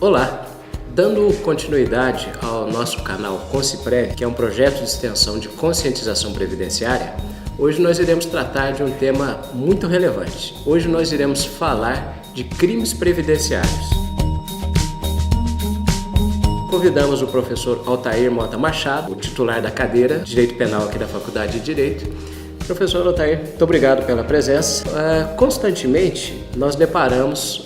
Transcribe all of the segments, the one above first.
Olá! Dando continuidade ao nosso canal Conciprev, que é um projeto de extensão de conscientização previdenciária, hoje nós iremos tratar de um tema muito relevante. Hoje nós iremos falar de crimes previdenciários. Convidamos o professor Altair Mota Machado, o titular da cadeira de Direito Penal aqui da Faculdade de Direito. Professor Altair, muito obrigado pela presença. Constantemente nós deparamos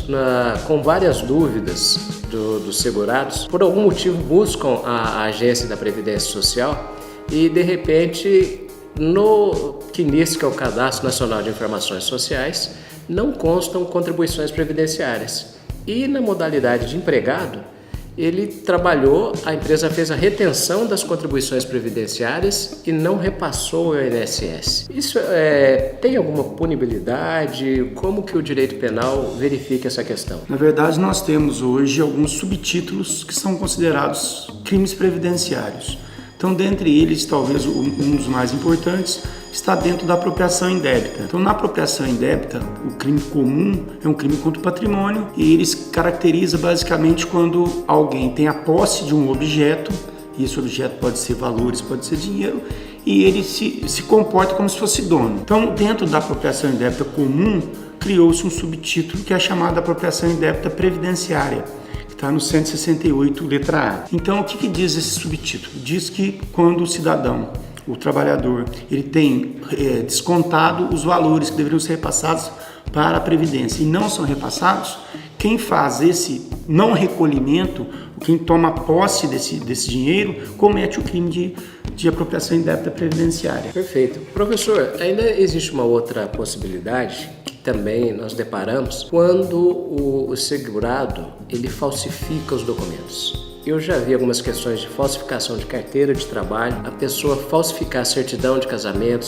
com várias dúvidas dos segurados, por algum motivo buscam a agência da Previdência Social e de repente no CNIS, que é o Cadastro Nacional de Informações Sociais, não constam contribuições previdenciárias. E na modalidade de empregado, ele trabalhou, a empresa fez a retenção das contribuições previdenciárias e não repassou ao INSS. Isso tem alguma punibilidade? Como que o direito penal verifica essa questão? Na verdade, nós temos hoje alguns subtítulos que são considerados crimes previdenciários. Então, dentre eles, talvez um dos mais importantes está dentro da apropriação indébita. Então, na apropriação indébita, o crime comum é um crime contra o patrimônio e ele se caracteriza basicamente quando alguém tem a posse de um objeto, e esse objeto pode ser valores, pode ser dinheiro, e ele se comporta como se fosse dono. Então, dentro da apropriação indébita comum, criou-se um subtítulo que é chamado apropriação indébita previdenciária. Está no 168, letra A. Então, o que diz esse subtítulo? Diz que quando o cidadão, o trabalhador, ele tem descontado os valores que deveriam ser repassados para a Previdência e não são repassados, quem faz esse não recolhimento, quem toma posse desse dinheiro, comete o crime de apropriação indébita previdenciária. Perfeito. Professor, ainda existe uma outra possibilidade que também nós deparamos quando o segurado ele falsifica os documentos. Eu já vi algumas questões de falsificação de carteira de trabalho, a pessoa falsificar certidão de casamento,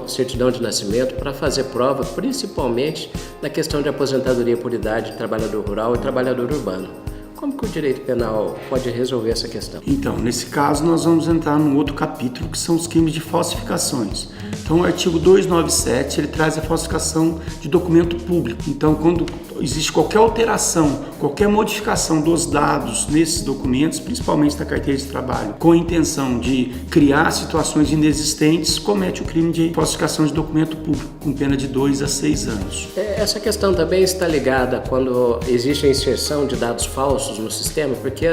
certidão de nascimento para fazer prova, principalmente na questão de aposentadoria por idade de trabalhador rural e trabalhador urbano. Como que o direito penal pode resolver essa questão? Então, nesse caso, nós vamos entrar num outro capítulo, que são os crimes de falsificações. Então, o artigo 297, ele traz a falsificação de documento público. Então, quando existe qualquer alteração, qualquer modificação dos dados nesses documentos, principalmente da carteira de trabalho, com a intenção de criar situações inexistentes, comete o crime de falsificação de documento público, com pena de 2 a 6 anos. Essa questão também está ligada quando existe a inserção de dados falsos no sistema, porque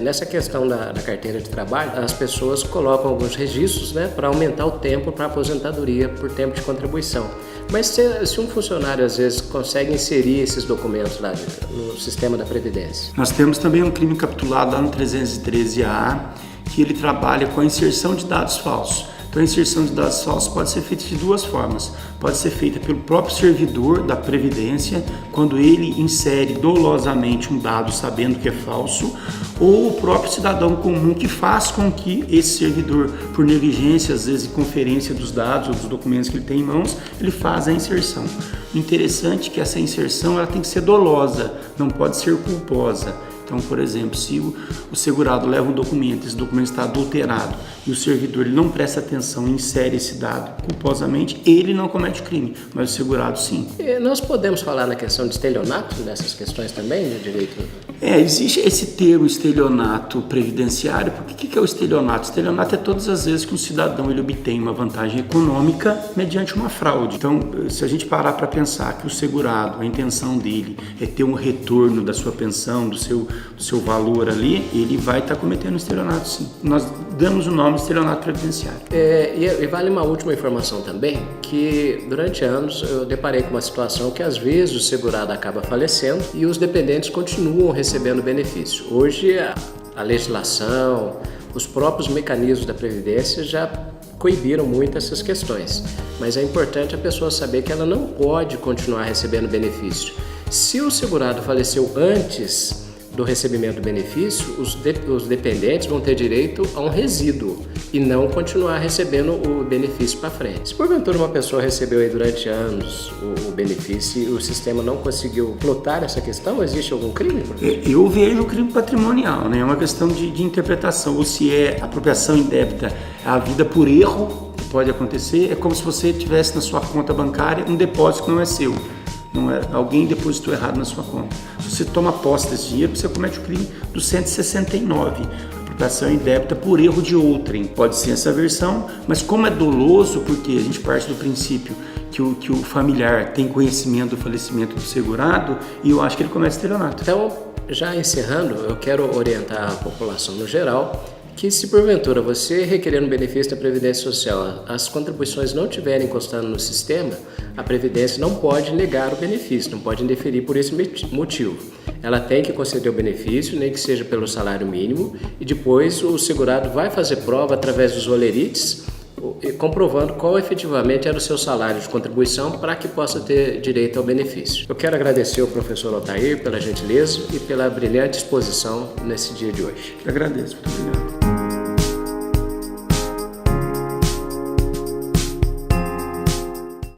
nessa questão da carteira de trabalho, as pessoas colocam alguns registros, para aumentar o tempo para aposentadoria por tempo de contribuição. Mas se um funcionário às vezes consegue inserir esses documentos lá no sistema da Previdência? Nós temos também um crime capitulado lá no 313A, que ele trabalha com a inserção de dados falsos. Então, a inserção de dados falsos pode ser feita de duas formas. Pode ser feita pelo próprio servidor da Previdência, quando ele insere dolosamente um dado sabendo que é falso, ou o próprio cidadão comum que faz com que esse servidor, por negligência, às vezes conferência dos dados ou dos documentos que ele tem em mãos, ele faz a inserção. O interessante é que essa inserção ela tem que ser dolosa, não pode ser culposa. Então, por exemplo, se o segurado leva um documento, esse documento está adulterado e o servidor ele não presta atenção e insere esse dado culposamente, ele não comete o crime, mas o segurado sim. E nós podemos falar na questão de estelionato, dessas questões também de direito? Existe esse termo estelionato previdenciário, porque o que é o estelionato? O estelionato é todas as vezes que um cidadão ele obtém uma vantagem econômica mediante uma fraude. Então, se a gente parar para pensar que o segurado, a intenção dele é ter um retorno da sua pensão, do seu valor ali, ele vai estar cometendo estelionato sim. Nós damos o nome de estelionato previdenciário. E vale uma última informação também, que durante anos eu deparei com uma situação que às vezes o segurado acaba falecendo e os dependentes continuam recebendo benefício. Hoje a legislação, os próprios mecanismos da Previdência já coibiram muito essas questões, mas é importante a pessoa saber que ela não pode continuar recebendo benefício. Se o segurado faleceu antes do recebimento do benefício, os dependentes vão ter direito a um resíduo e não continuar recebendo o benefício para frente. Se porventura uma pessoa recebeu aí durante anos o benefício e o sistema não conseguiu plotar essa questão, existe algum crime? Eu vejo o crime patrimonial, é uma questão de interpretação, ou se é apropriação indébita, a vida por erro, que pode acontecer, é como se você tivesse na sua conta bancária um depósito que não é seu. Não é, alguém depositou errado na sua conta. Se você toma posse desse dinheiro, você comete o crime do 169. Apropriação indébita por erro de outrem. Pode ser essa versão, mas como é doloso, porque a gente parte do princípio que o familiar tem conhecimento do falecimento do segurado, e eu acho que ele comete estelionato. Então, já encerrando, eu quero orientar a população no geral que, se porventura você requerendo benefício da Previdência Social, as contribuições não estiverem encostando no sistema, a Previdência não pode negar o benefício, não pode indeferir por esse motivo. Ela tem que conceder o benefício, nem que seja pelo salário mínimo, e depois o segurado vai fazer prova através dos olerites, comprovando qual efetivamente era o seu salário de contribuição para que possa ter direito ao benefício. Eu quero agradecer ao professor Altair pela gentileza e pela brilhante exposição nesse dia de hoje. Eu agradeço, muito obrigado.